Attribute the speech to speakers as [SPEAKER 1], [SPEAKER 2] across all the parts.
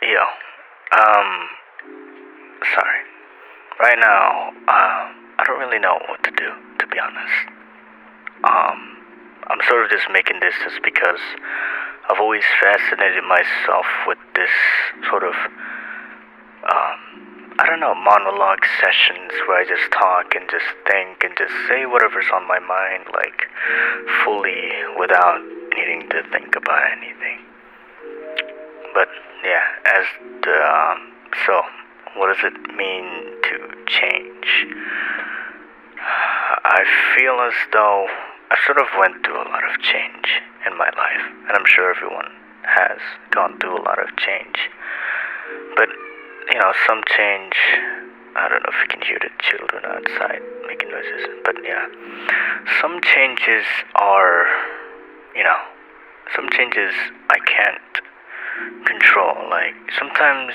[SPEAKER 1] Yo, um, sorry. Right now, I don't really know what to do, to be honest. I'm sort of just making this just because I've always fascinated myself with this sort of, I don't know, monologue sessions where I just talk and just think and just say whatever's on my mind, like, fully without needing to think about anything. But yeah, as the so what does it mean to change? I feel as though I sort of went through a lot of change in my life, and I'm sure everyone has gone through a lot of change. But some change. I don't know if you can hear the children outside making noises, but yeah, some changes are, you know, some changes I can't control. Like sometimes,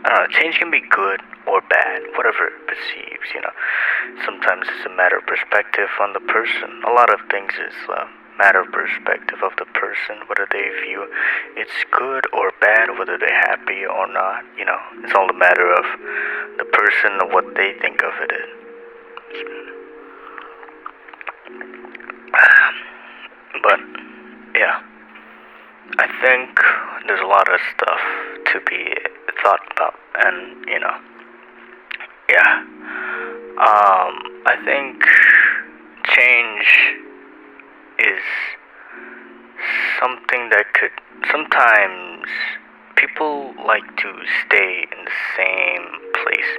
[SPEAKER 1] I don't know, change can be good or bad, whatever it perceives. Sometimes it's a matter of perspective on the person. A lot of things is a matter of perspective of the person, whether they view it's good or bad, whether they're happy or not. It's all a matter of the person and what they think of it is. But yeah, I think there's a lot of stuff to be thought about, and yeah. I think change is something that could sometimes people like to stay in the same place,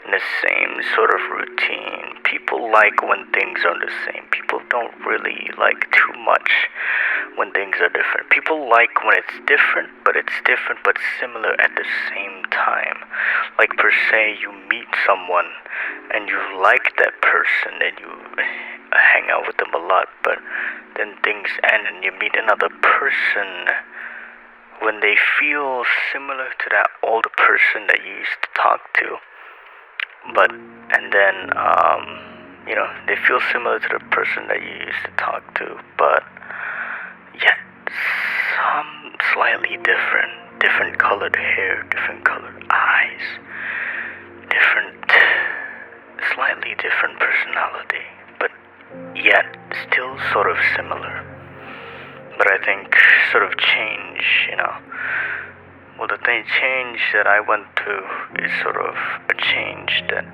[SPEAKER 1] in the same sort of routine. People like when things are the same. People don't really like too much when things are different. People like when it's different but similar at the same time. Like per se, you meet someone and you like that person and you hang out with them a lot, but then things end and you meet another person when they feel similar to that older person that you used to talk to, but and then they feel similar to the person that you used to talk to, but yet some slightly different colored hair, different colored eyes, different, slightly different personality, but yet still sort of similar. But I think sort of change, well, the change that I went through is sort of a change that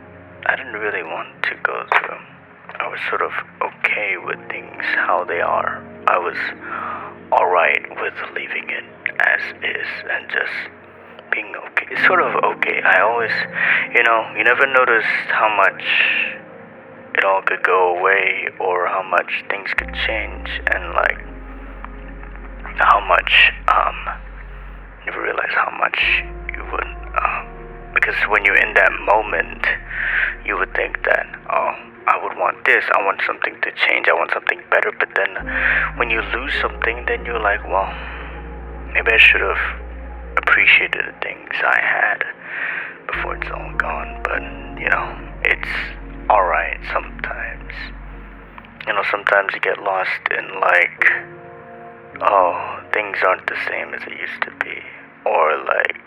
[SPEAKER 1] I didn't really want to go through. I was sort of okay with things how they are. I was alright with leaving it as is and just being okay. It's sort of okay. I always, you never noticed how much it all could go away or how much things could change, and like how much you realize how much you would because when you're in that moment you would think that, oh, I would want this, I want something to change, I want something better. But then when you lose something, then you're like, well, maybe I should have appreciated the things I had before it's all gone. But it's alright sometimes. Sometimes you get lost in like, oh, things aren't the same as it used to be. Or like,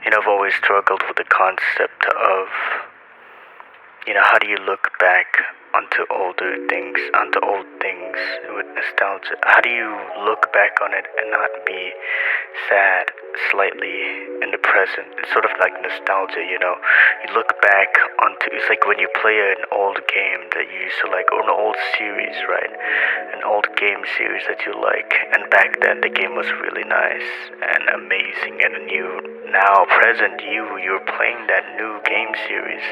[SPEAKER 1] I've always struggled with the concept of, how do you look back onto old things with nostalgia? How do you look back on it and not be sad slightly in the present? It's sort of like nostalgia, You look back onto, it's like when you play an old game that you used to like, or an old series, right? An old game series that you like, and back then the game was really nice and amazing, and now present you're playing that new game series,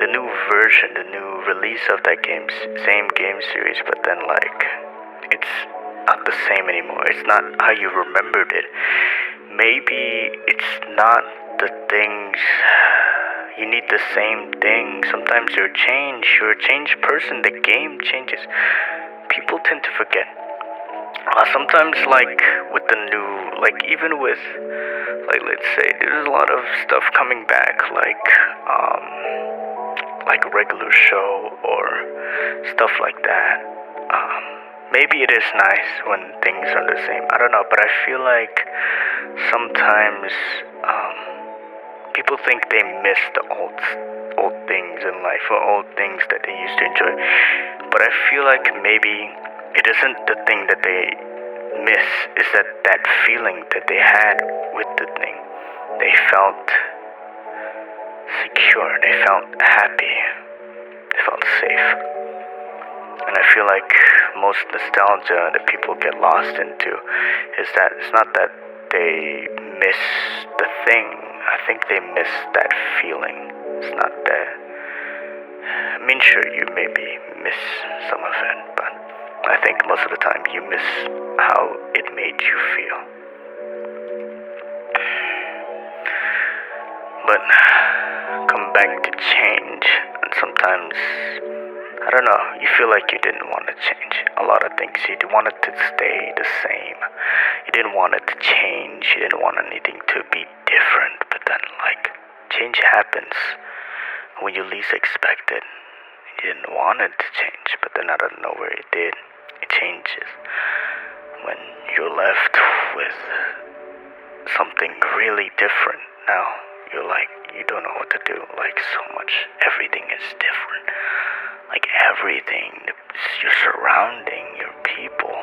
[SPEAKER 1] the new version, the new release of that game, same game series, but then like it's not the same anymore. It's not how you remembered it. Maybe it's not the things. You need the same thing. Sometimes you're a changed person. The game changes. People tend to forget. Sometimes, like with the new, like even with, like let's say, there's a lot of stuff coming back, like a regular show or stuff like that. Maybe it is nice when things are the same. I don't know, but I feel like sometimes um, people think they miss the old things in life or old things that they used to enjoy. But I feel like maybe it isn't the thing that they miss, is that feeling that they had with the thing. They felt secure, they felt happy, they felt safe. And I feel like most nostalgia that people get lost into is that it's not that they miss the thing. I think they miss that feeling. It's not that. I mean, sure, you maybe miss some of it, but I think most of the time you miss how it made you feel. But come back to change, and sometimes, I don't know, you feel like you didn't want to change a lot of things. You wanted to stay the same. You didn't want it to change. You didn't want anything to be different. But then, like, change happens when you least expect it. You didn't want it to change, but then out of nowhere it did. It changes. When you're left with something really different, now you're like, you don't know what to do. Like, so much, everything is different. Like, everything, your surrounding, your people,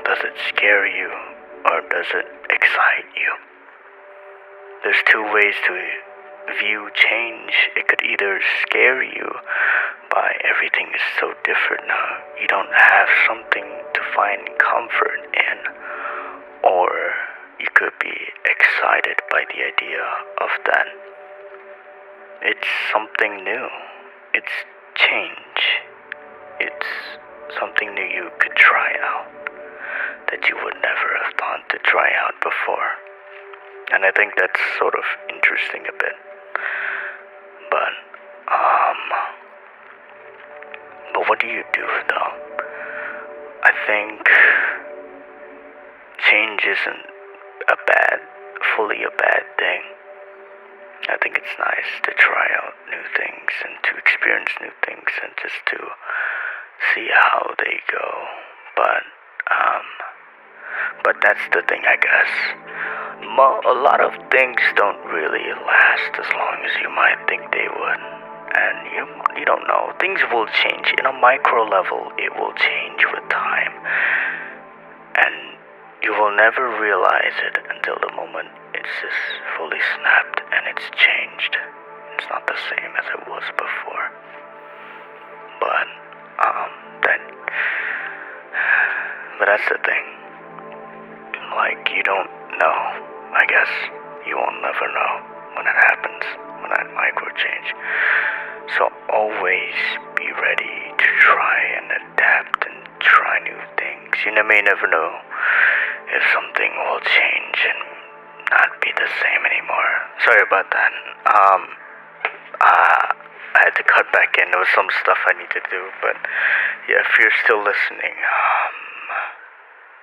[SPEAKER 1] does it scare you or does it excite you? There's two ways to view change. It could either scare you by everything is so different now, you don't have something to find comfort in, or you could be excited by the idea of that. It's something new. It's change. It's something new you could try out that you would never have thought to try out before. And I think that's sort of interesting a bit. But what do you do though? I think change isn't fully a bad thing. I think it's nice to try out new things and to experience new things and just to see how they go. But that's the thing, I guess. A lot of things don't really last as long as you might think they would. And you don't know. Things will change. In a micro level, it will change with time. And you will never realize it until the moment it's just fully snapped and it's changed. It's not the same as it was before. But that's the thing. Like, you don't know. I guess you will never know when it happens, when that micro change. So always be ready to try and adapt and try new things. You may never know if something will change and not be the same anymore. Sorry about that. I had to cut back in. There was some stuff I need to do, but yeah, if you're still listening,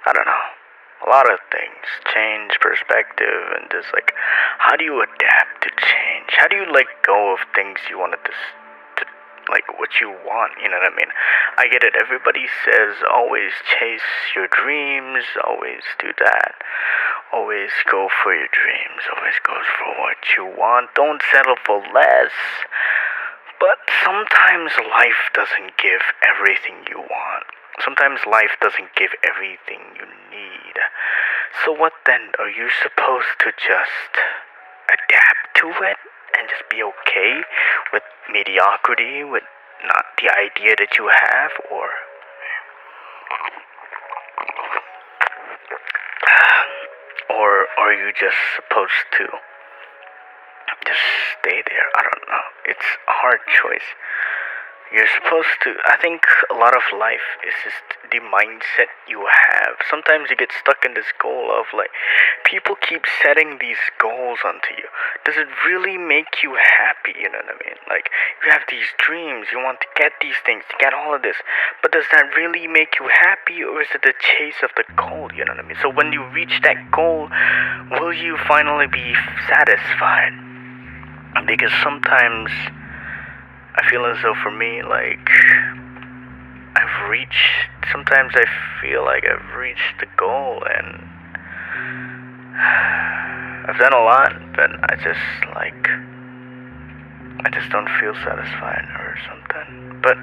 [SPEAKER 1] I don't know. A lot of things change perspective, and just like, how do you adapt to change? How do you let go of things you wanted to like what you want? You know what I mean? I get it. Everybody says always chase your dreams, always do that, always go for your dreams, always go for what you want. Don't settle for less. But sometimes life doesn't give everything you want. Sometimes life doesn't give everything you need. So what then? Are you supposed to just adapt to it and just be okay with mediocrity, with not the idea that you have? Or are you just supposed to just stay there? I don't know. It's a hard choice. You're supposed to, I think a lot of life is just the mindset you have. Sometimes you get stuck in this goal of like, people keep setting these goals onto you. Does it really make you happy? You know what I mean? Like, you have these dreams, you want to get these things, to get all of this. But does that really make you happy, or is it the chase of the goal? You know what I mean? So when you reach that goal, will you finally be satisfied? Because sometimes I feel as though for me, like, sometimes I feel like I've reached the goal, and I've done a lot, but I just don't feel satisfied or something. But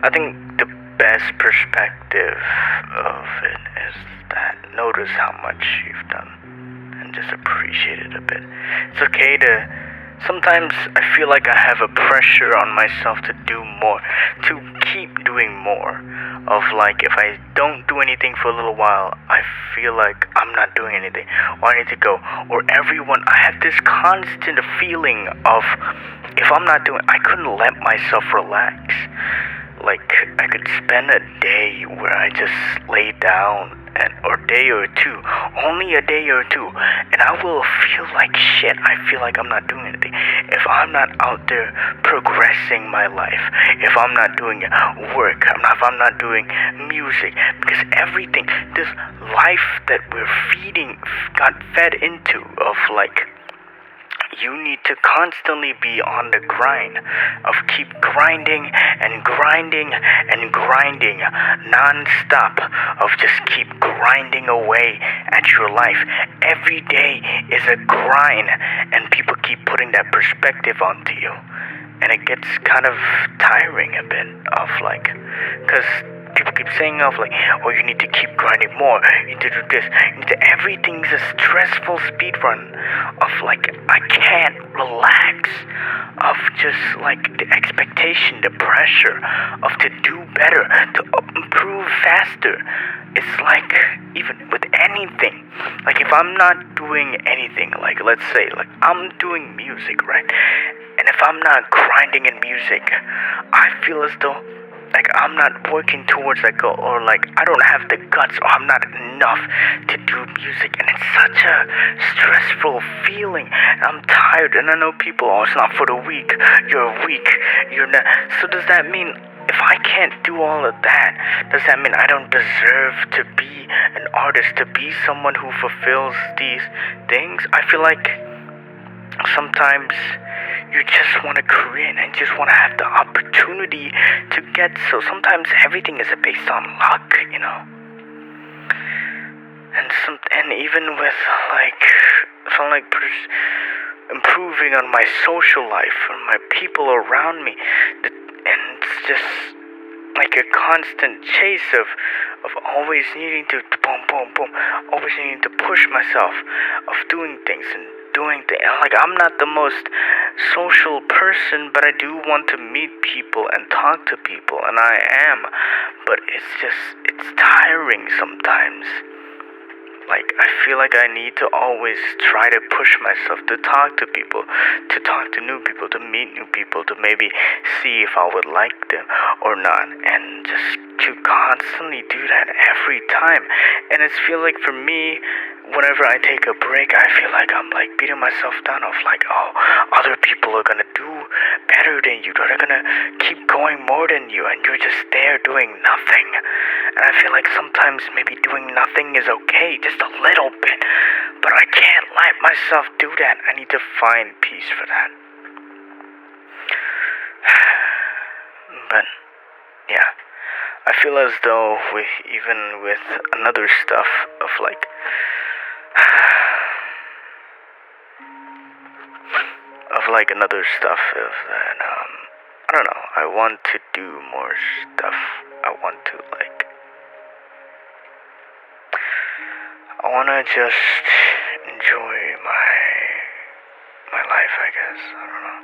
[SPEAKER 1] I think the best perspective of it is that notice how much you've done and just appreciate it a bit. It's okay to sometimes I feel like I have a pressure on myself to do more, to keep doing more. Of like, if I don't do anything for a little while, I feel like I'm not doing anything, or I need to go. Or everyone, I have this constant feeling of if I'm not doing, I couldn't let myself relax. Like, I could spend a day where I just lay down or day or two, only a day or two, and I will feel like shit. I feel like I'm not doing anything. If I'm not out there progressing my life, if I'm not doing work, if I'm not doing music, because everything, this life that got fed into of like, you need to constantly be on the grind of keep grinding and grinding and grinding non-stop, of just keep grinding away at your life. Every day is a grind, and people keep putting that perspective onto you, and it gets kind of tiring a bit of like, because people keep saying of like, oh, you need to keep grinding more, you need to do this, everything's a stressful speed run of like, I can't relax, of just like the expectation, the pressure of to do better, to improve faster. It's like, even with anything, like if I'm not doing anything, like let's say like I'm doing music, right, and if I'm not grinding in music, I feel as though like I'm not working towards that goal, or like I don't have the guts, or I'm not enough to do music, and it's such a stressful feeling. I'm tired, and I know people, oh, it's not for the weak, you're weak, you're not. So does that mean if I can't do all of that, does that mean I don't deserve to be an artist, to be someone who fulfills these things? I feel like sometimes you just want to create and just want to have the opportunity to get. So sometimes everything is based on luck, you know. And even with like, if I'm like improving on my social life and my people around me, and it's just like a constant chase of always needing to boom, boom, boom, always needing to push myself, of doing things and doing things. Like, I'm not the most social person, but I do want to meet people and talk to people, and I am. But it's tiring sometimes. Like, I feel like I need to always try to push myself to talk to people, to talk to new people, to meet new people, to maybe see if I would like them or not, and just to constantly do that every time. And it feels like for me, whenever I take a break, I feel like I'm like beating myself down of like, oh, other people are gonna do better than you, they're gonna keep going more than you, and you're just there doing nothing. And I feel like sometimes maybe doing nothing is okay, just a little bit, but I can't let myself do that. I need to find peace for that. But yeah, I feel as though even with another stuff of like another stuff of that, I don't know, I want to do more stuff. I want to just enjoy my life, I guess. I don't know.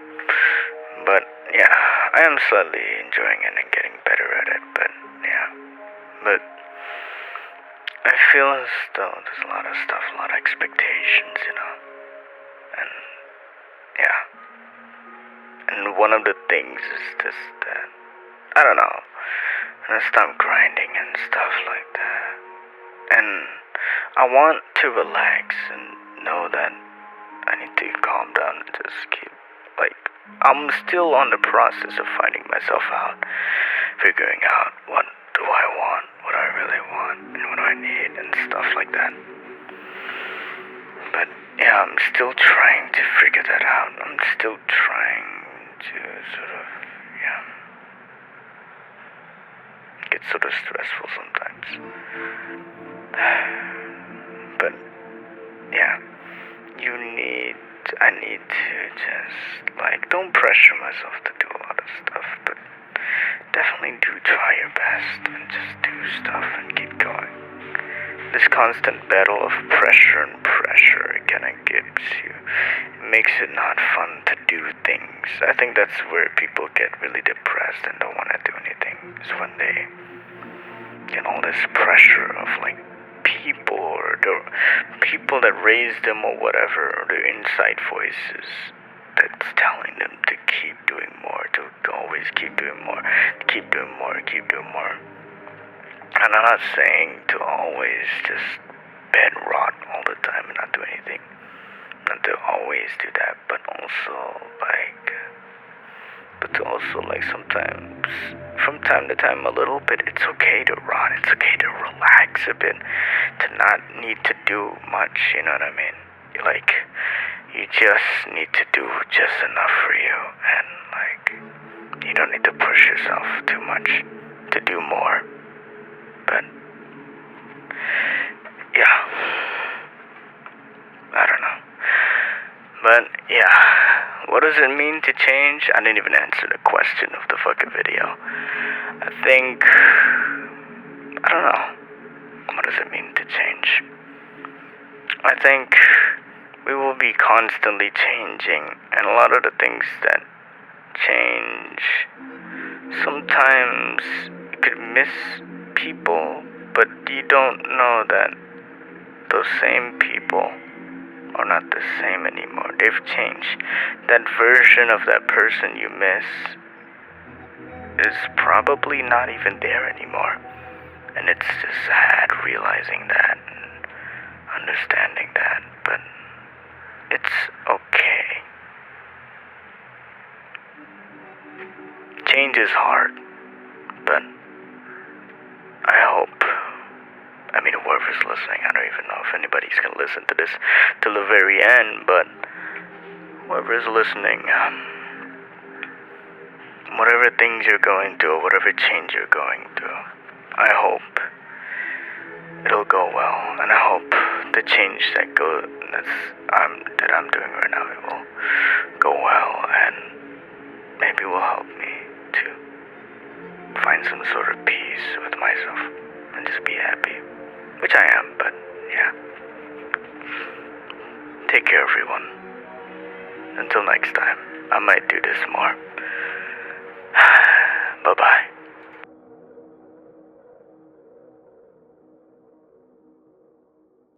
[SPEAKER 1] But yeah, I am slowly enjoying it and getting better at it, but yeah. But I feel as though there's a lot of stuff, a lot of expectations, you know. And yeah. And one of the things is this, that, I don't know, and I stop grinding and stuff like that. And I want to relax and know that I need to calm down and just keep, like, I'm still on the process of finding myself out, figuring out what do I want, what I really want, and what I need, and stuff like that. But yeah, I'm still trying to figure that out. I'm still trying to sort of, yeah, get sort of stressful sometimes. But yeah, I need to just, like, don't pressure myself to do a lot of stuff, but definitely do try your best and just do stuff and keep going. This constant battle of pressure and pressure, it kind of gives you, it makes it not fun to do things. I think that's where people get really depressed and don't want to do anything, is when they get all this pressure of, like, people or the people that raised them or whatever, or the inside voices that's telling them to keep doing more, to always keep doing more, keep doing more, keep doing more. And I'm not saying to always just bed rot all the time and not do anything. Not to always do that, but to also, like, sometimes, from time to time, a little bit, it's okay to rot. It's okay to relax a bit, to not need to do much, you know what I mean? Like, you just need to do just enough for you, and, like, you don't need to push yourself too much to do more. But, yeah, I don't know. But, yeah, what does it mean to change? I didn't even answer the question of the fucking video. I think, I don't know. What does it mean to change? I think we will be constantly changing, and a lot of the things that change, sometimes you could miss people, but you don't know that those same people are not the same anymore. They've changed. That version of that person you miss is probably not even there anymore. And it's just sad realizing that and understanding that, but it's okay. Change is hard, but I mean, whoever's listening, I don't even know if anybody's gonna listen to this till the very end, but whoever's listening, whatever things you're going through, or whatever change you're going through, I hope it'll go well, and I hope the change that I'm doing right now, it will go well, and maybe will help me to find some sort of peace with myself and just be happy, which I am. But yeah, take care, everyone. Until next time, I might do this more. Bye bye.